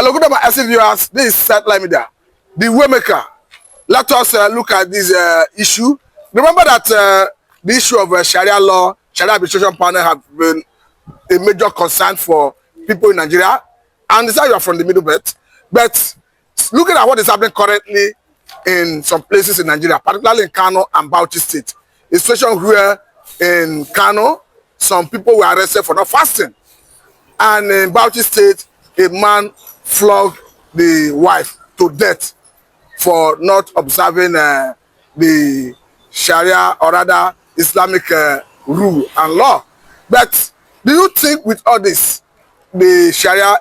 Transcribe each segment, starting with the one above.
So good about SC viewers, this is Satellite Media, the Waymaker. Let us look at this issue. Remember that the issue of Sharia law, Sharia arbitration panel have been a major concern for people in Nigeria. I understand you are from the Middle Belt, but looking at what is happening currently in some places in Nigeria, particularly in Kano and Bauchi State, a situation where in Kano, some people were arrested for not fasting. And in Bauchi State, a man flogged the wife to death for not observing the Sharia or rather Islamic rule and law. But do you think with all this, the Sharia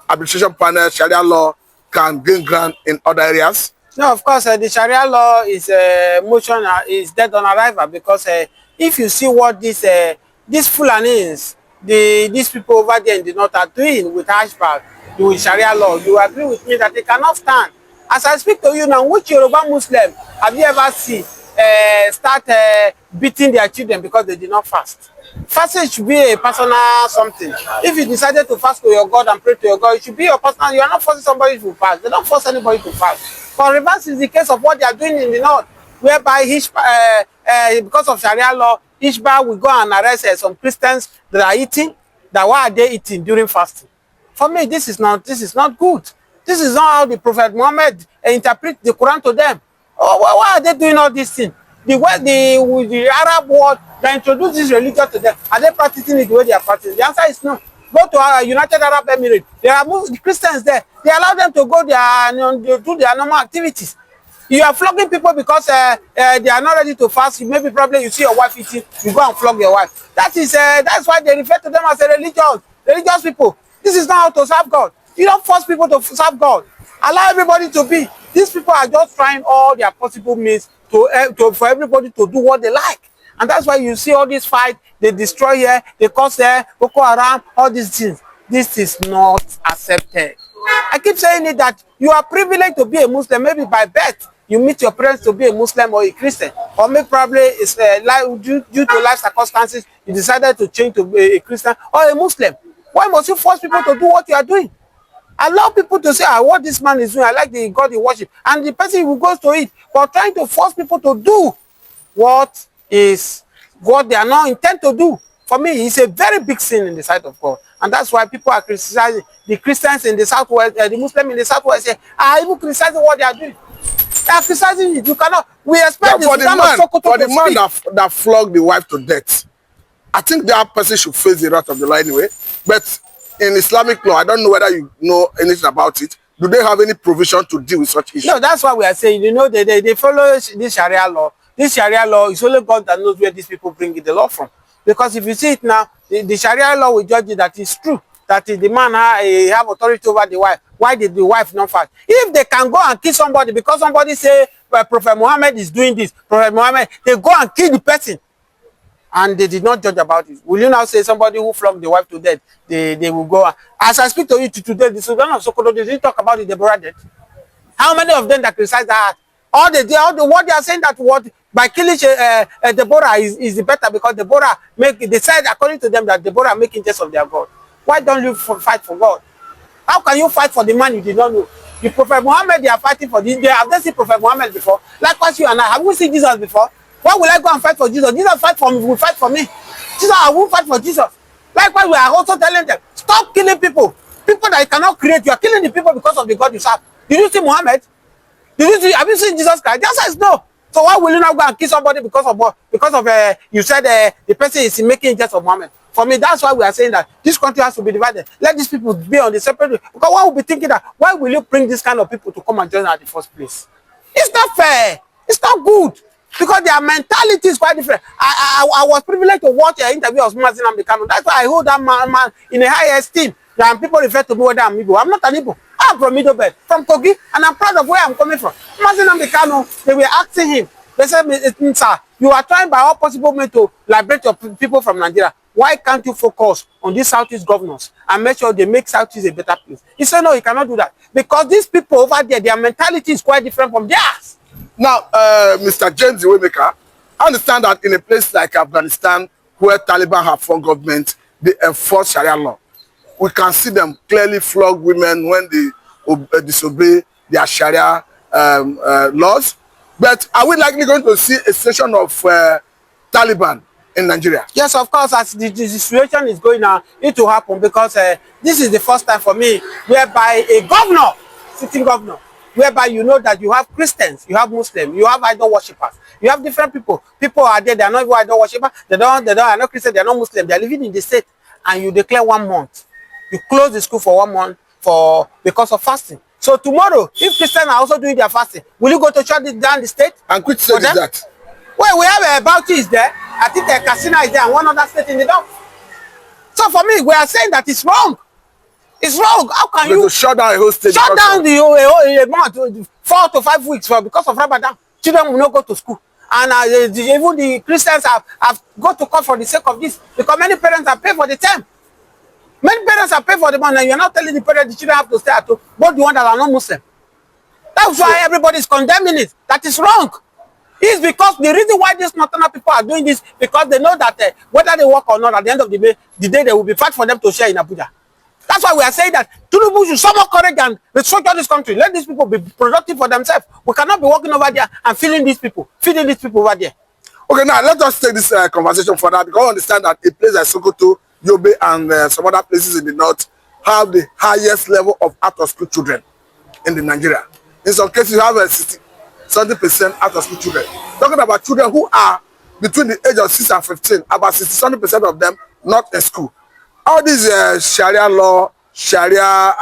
arbitration panel, Sharia law can gain ground in other areas? No, of course, the Sharia law is motion is dead on arrival because if you see what these Fulanis, these people over there in the north are doing with hashbag, with Sharia law, you agree with me that they cannot stand. As I speak to you now, which Yoruba Muslim have you ever seen start beating their children because they did not fast? Fasting should be a personal something. If you decided to fast to your God and pray to your God, it should be your personal. You are not forcing somebody to fast. They don't force anybody to fast. But reverse is the case of what they are doing in the north, whereby because of Sharia law, Ishba will go and arrest some Christians that are eating. That why are they eating during fasting? For me, this is not good. This is not how the Prophet Muhammad interpret the Quran to them. Oh, why are they doing all these things? The Arab world that introduced this religion to them, are they practicing it the way they are practicing? The answer is no. Go to United Arab Emirates. There are Christians there. They allow them to go there and do their normal activities. You are flogging people because they are not ready to fast. Maybe probably you see your wife eating, you go and flog your wife. That's why they refer to them as a religious people. This is not how to serve God. You don't force people to serve God. Allow everybody to be. These people are just trying all their possible means for everybody to do what they like. And that's why you see all these fights, they destroy here, they cause there, Boko Haram, all these things. This is not accepted. I keep saying it that you are privileged to be a Muslim, maybe by birth. You meet your parents to be a Muslim or a Christian. Or maybe probably it's due to life circumstances, you decided to change to be a Christian or a Muslim. Why must you force people to do what you are doing? Allow people to say, what this man is doing, I like the God he worship. And the person who goes to it, but trying to force people to do what they are not intent to do. For me, it's a very big sin in the sight of God. And that's why people are criticizing the Christians in the southwest, the Muslims in the southwest, are even criticizing what they are doing. They are criticizing it. You cannot, we expect for the man that flogged the wife to death, I think that person should face the wrath of the law anyway. But in Islamic law, I don't know whether you know anything about it. Do they have any provision to deal with such issues? No, that's why we are saying, they follow this Sharia law. This Sharia law is only God that knows where these people bring the law from. Because if you see it now, the Sharia law will judge it that it's true, that the man have authority over the wife. Why did the wife not fast? If they can go and kill somebody because somebody say, Prophet Muhammad is doing this, Prophet Muhammad, they go and kill the person. And they did not judge about it. Will you now say somebody who flogged the wife to death, they will go? As I speak to you today, the Sultan of Sokoto, they didn't talk about the Deborah death. How many of them that criticize that? What they are saying that by killing Deborah is better because Deborah they said according to them that Deborah making jest of their God. Why don't you fight for God? How can you fight for the man you did not know? The Prophet Muhammad, they are fighting for this. Have they seen Prophet Muhammad before? Likewise, you and I, have we seen Jesus before? Why will I go and fight for Jesus? Jesus fight for me, will fight for me. Jesus, I won't fight for Jesus. Likewise, we are also telling them, stop killing people. People that you cannot create. You are killing the people because of the God you serve. Did you see Muhammad? Have you seen Jesus Christ? The answer is no. So why will you not go and kill somebody because of what? Because of you said the person is making jest of Muhammad. For me, that's why we are saying that this country has to be divided. Let these people be on the separate way. Because one will be thinking that why will you bring this kind of people to come and join at the first place? It's not fair. It's not good. Because their mentality is quite different. I was privileged to watch an interview of Mazin Amdekano. That's why I hold that man in a high esteem. And people refer to me whether I'm Igbo. I'm not an Igbo. I'm from Middle Belt, from Kogi, and I'm proud of where I'm coming from. Mazin Amdekano, they were asking him. They said, sir, you are trying by all possible means to liberate your people from Nigeria. Why can't you focus on these Southeast governors and make sure they make Southeast a better place? He said, no, you cannot do that. Because these people over there, their mentality is quite different from theirs. Now, Mr. James the Waymaker, I understand that in a place like Afghanistan, where Taliban have formed government, they enforce Sharia law. we can see them clearly flog women when they disobey their Sharia laws. But are we likely going to see a session of Taliban in Nigeria? Yes, of course, as the situation is going on, it will happen because this is the first time for me whereby a governor, sitting governor, whereby you know that you have Christians, you have Muslims, you have idol worshippers, you have different people. People are there, they are not even idol worshippers, they are not Christian, they are not Muslim, they are living in the state, and you declare 1 month. You close the school for 1 month because of fasting. So tomorrow, if Christians are also doing their fasting, will you go to shut it down the state? And which state is that? Well, we have Bauchi is there. I think Casina is there, and one other state in the north. So for me, we are saying that it's wrong. It's wrong. How can you shut down a whole state? Shut down the a month, 4 to 5 weeks because of Ramadan. Children will not go to school. And even the Christians have got to come for the sake of this because many parents have paid for the term. Many parents have paid for the money, and you're not telling the parents the children have to stay at home, both the ones that are not Muslim. That's why everybody is condemning it. That is wrong. It's because the reason why these northern people are doing this, because they know that whether they work or not, at the end of the day, they will be fight for them to share in Abuja. That's why we are saying that Tinubu should summon courage and restructure this country. Let these people be productive for themselves. We cannot be working over there and feeding these people over there. Okay, now let us take this conversation further because I understand that a place like Sokoto, Yobe, and some other places in the north have the highest level of out-of-school children in the Nigeria. In some cases, you have 70% out-of-school children. Talking about children who are between the age of 6 and 15, about 60% of them not in school. All these Sharia law, Sharia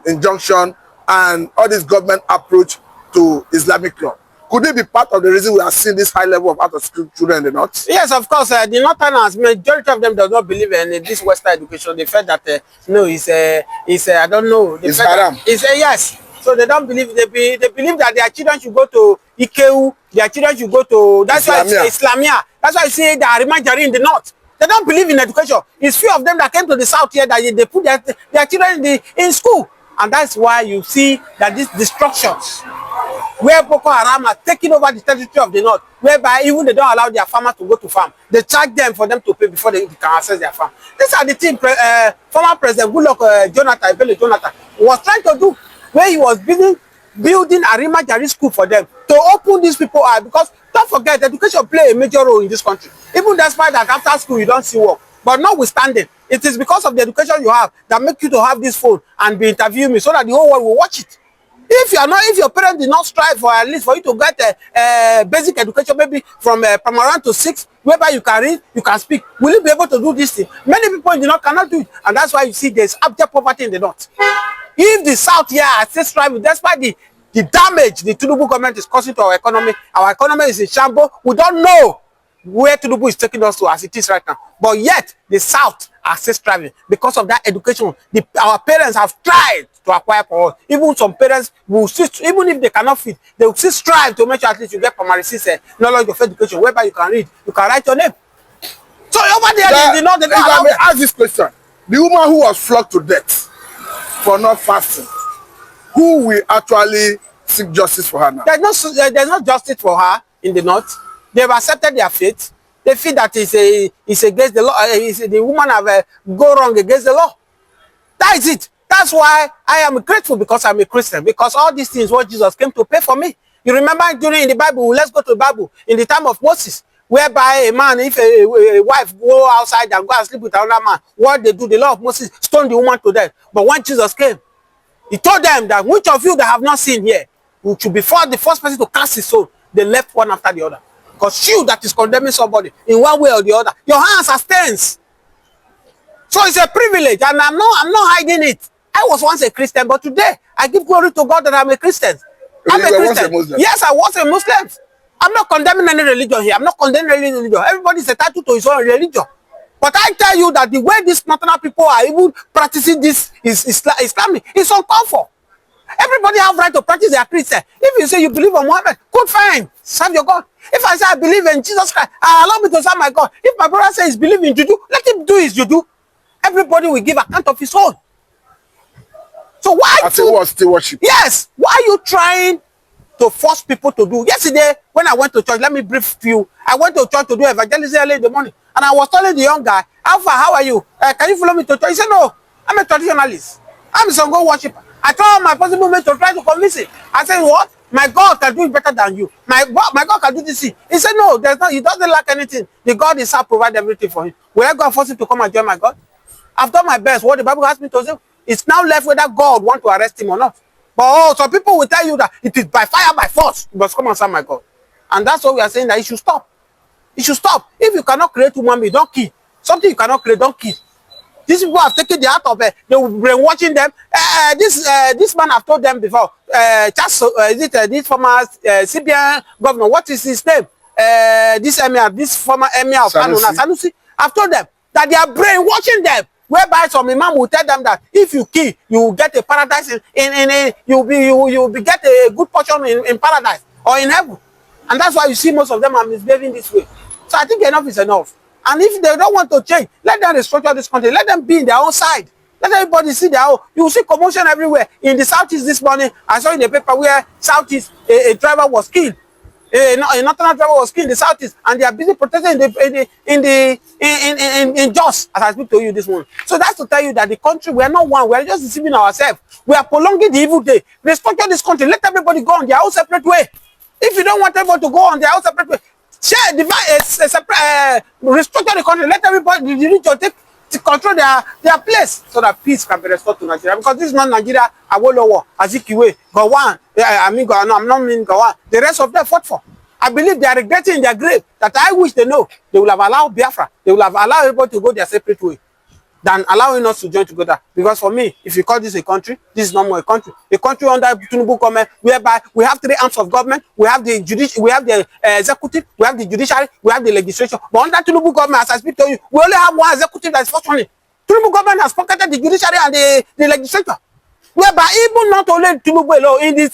injunction, and all this government approach to Islamic law, could it be part of the reason we are seeing this high level of out-of-school children in the north? Yes, of course. The northerners, majority of them does not believe in this Western education. They felt that no, it's I don't know. It's haram. Yes. So they don't believe. They believe that their children should go to Ikeu. Their children should go to. That's why it's Islamia. That's why I say the Arimajari in the north. They don't believe in education. It's few of them that came to the south here that they put their children in school, and that's why you see that these destructions, where Boko Haram are taking over the territory of the north, whereby even they don't allow their farmers to go to farm. They charge them for them to pay before they can access their farm. These are the things former President Goodluck Jonathan was trying to do, where he was building Arimajari school for them to open these people out, because don't forget, education play a major role in this country. Even despite that after school you don't see work, but notwithstanding, it is because of the education you have that make you to have this phone and be interviewing me so that the whole world will watch it. If your parents did not strive for at least for you to get a basic education, maybe from primary 1 to 6, whereby you can read, you can speak, will you be able to do this thing? Many people in the north cannot do it, and that's why you see there's abject poverty in the north. If the south here are still striving, despite the damage the Tinubu government is causing to our economy is in shambles. We don't know where Tinubu is taking us to as it is right now. But yet, the south are still striving because of that education. Our parents have tried to acquire for us. Even some parents will still, even if they cannot feed, they will still strive to make sure at least you get primary 6 knowledge of education, whereby you can read, you can write your name. So over there, they don't if I may ask this question, the woman who was flogged to death for not fasting, who will actually seek justice for her now? There's no justice for her in the north. They've accepted their fate. They feel that it's against the law. The woman have go wrong against the law. That is it. That's why I am grateful, because I'm a Christian. Because all these things, what Jesus came to pay for me. You remember during in the Bible, let's go to the Bible, in the time of Moses, whereby a man, if a wife go outside and go and sleep with another man, what they do, the law of Moses stone the woman to death. But when Jesus came, he told them that which of you that have not seen here, who should be the first person to cast his soul. They left one after the other. Because you that is condemning somebody in one way or the other, your hands are stains. So it's a privilege, and I'm not hiding it. I was once a Christian, but today I give glory to God that I'm a Christian. I'm a Christian. Yes, I was a Muslim. I'm not condemning any religion here. I'm not condemning any religion. Everybody's entitled to his own religion. But I tell you that the way these northern people are even practicing this is Islamic. It's uncalled for. Everybody have right to practice their Christian. If you say you believe in Muhammad, good, fine, serve your God. If I say I believe in Jesus Christ, allow me to serve my God. If my brother says believe in juju, let him do his juju. Everybody will give account of his own. So why? Still worship. Yes. Why are you trying to force people to do? Yesterday, when I went to church, let me brief you. I went to church to do evangelism early in the morning. And I was telling the young guy, Alpha, how are you? Can you follow me to church? He said, no, I'm a traditionalist. I'm a Sango worshiper. I told all my possible men to try to convince him. I said, what? My God can do it better than you. My God can do this. He said, no, there's not, he doesn't lack anything. The God is provide everything for him. Will I go and force him to come and join my God? I've done my best. What the Bible has me to say, it's now left whether God want to arrest him or not. But some people will tell you that it is by fire, by force. You must come and serve my God. And that's what we are saying, that it should stop. It should stop. If you cannot create human being, don't kill. Something you cannot create, don't kill. These people have taken the heart of it. They will be brainwashing them. This man have told them before. This former CBN governor? What is his name? This former emir of Kaduna, Sanusi. I've told them that they are brainwashing them. Whereby some imam will tell them that if you kill, you will get a paradise you will get a good portion in paradise or in heaven. And that's why you see most of them are misbehaving this way. So I think enough is enough. And if they don't want to change, let them restructure this country. Let them be in their own side. Let everybody see their own. You will see commotion everywhere. In the southeast this morning, I saw in the paper where southeast a driver was killed. A northern driver was killed in the southeast, and they are busy protesting in Jos, as I speak to you this morning. So that's to tell you that the country, we are not one. We are just deceiving ourselves. We are prolonging the evil day. Restructure this country. Let everybody go on their own separate way. If you don't want everybody to go on their own separate way, share, divide, restructure the country. Let everybody, the religion, take to control their place, so that peace can be restored to Nigeria. Because this is not Nigeria, Awolowo, Azikiwe, Gowon. No, I'm not meaning Gowon. The rest of them fought for. I believe they are regretting in their grave that I wish they know. They will have allowed Biafra. They will have allowed everybody to go their separate way than allowing us to join together. Because for me, if you call this a country, this is not more a country. A country under Tinubu government, whereby we have 3 arms of government, we have the executive, we have the judiciary, we have the legislature. But under Tinubu government, as I speak to you, we only have one executive that is functioning. Tinubu government has pocketed the judiciary and the legislature. Whereby even not only Tinubu alone, in each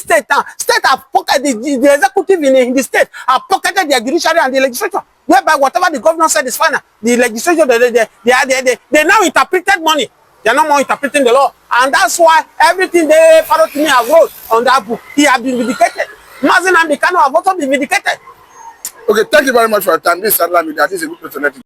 state now, state have pocketed the executive in the state have pocketed their judiciary and the legislature. Whereby whatever the governor said is final. The legislature, they now interpreted money. They are not more interpreting the law. And that's why everything they follow to me have wrote on that book. He has been vindicated. Mazen and Bikano have also been vindicated. Okay, thank you very much for your time. This is Sadla Media. This is a good place to let you.